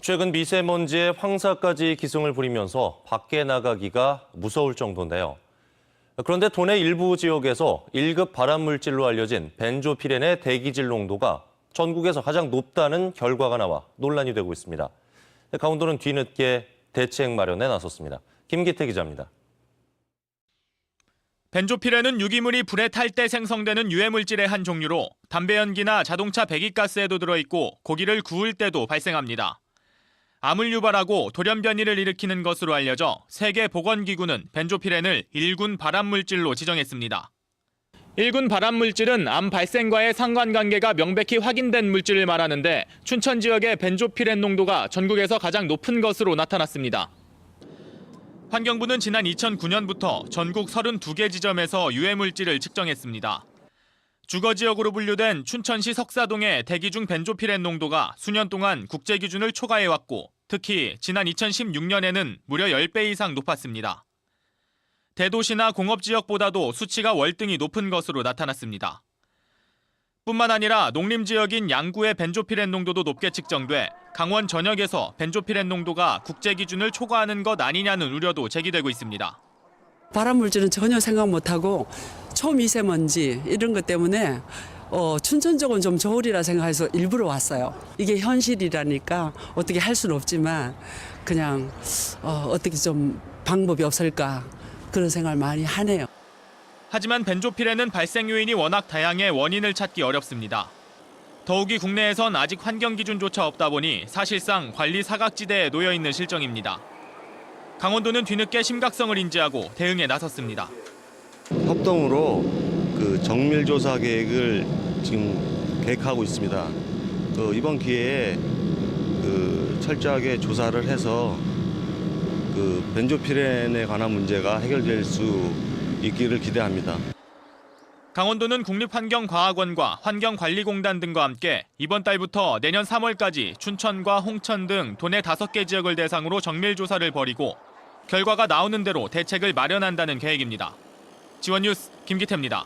최근 미세먼지에 황사까지 기승을 부리면서 밖에 나가기가 무서울 정도인데요. 그런데 도내 일부 지역에서 1급 발암물질로 알려진 벤조피렌의 대기질 농도가 전국에서 가장 높다는 결과가 나와 논란이 되고 있습니다. 강원도는 뒤늦게 대책 마련에 나섰습니다. 김기태 기자입니다. 벤조피렌은 유기물이 불에 탈 때 생성되는 유해물질의 한 종류로 담배 연기나 자동차 배기가스에도 들어있고 고기를 구울 때도 발생합니다. 암을 유발하고 돌연 변이를 일으키는 것으로 알려져 세계보건기구는 벤조피렌을 1군 발암물질로 지정했습니다. 1군 발암물질은 암 발생과의 상관관계가 명백히 확인된 물질을 말하는데 춘천 지역의 벤조피렌 농도가 전국에서 가장 높은 것으로 나타났습니다. 환경부는 지난 2009년부터 전국 32개 지점에서 유해물질을 측정했습니다. 주거지역으로 분류된 춘천시 석사동의 대기 중 벤조피렌 농도가 수년 동안 국제기준을 초과해왔고 특히 지난 2016년에는 무려 10배 이상 높았습니다. 대도시나 공업지역보다도 수치가 월등히 높은 것으로 나타났습니다. 뿐만 아니라 농림지역인 양구의 벤조피렌 농도도 높게 측정돼 강원 전역에서 벤조피렌 농도가 국제기준을 초과하는 것 아니냐는 우려도 제기되고 있습니다. 발암물질은 전혀 생각 못하고 초미세먼지 이런 것 때문에 춘천 쪽은 좀 저울이라 생각해서 일부러 왔어요. 이게 현실이라니까 어떻게 할 수는 없지만 그냥 어떻게 좀 방법이 없을까 그런 생각을 많이 하네요. 하지만 벤조피렌은 발생 요인이 워낙 다양해 원인을 찾기 어렵습니다. 더욱이 국내에선 아직 환경 기준조차 없다 보니 사실상 관리 사각지대에 놓여 있는 실정입니다. 강원도는 뒤늦게 심각성을 인지하고 대응에 나섰습니다. 협동으로 정밀 조사 계획을 지금 계획하고 있습니다. 이번 기회에 철저하게 조사를 해서 벤조피렌에 관한 문제가 해결될 수 있기를 기대합니다. 강원도는 국립환경과학원과 환경관리공단 등과 함께 이번 달부터 내년 3월까지 춘천과 홍천 등 도내 5개 지역을 대상으로 정밀조사를 벌이고 결과가 나오는 대로 대책을 마련한다는 계획입니다. 지원뉴스 김기태입니다.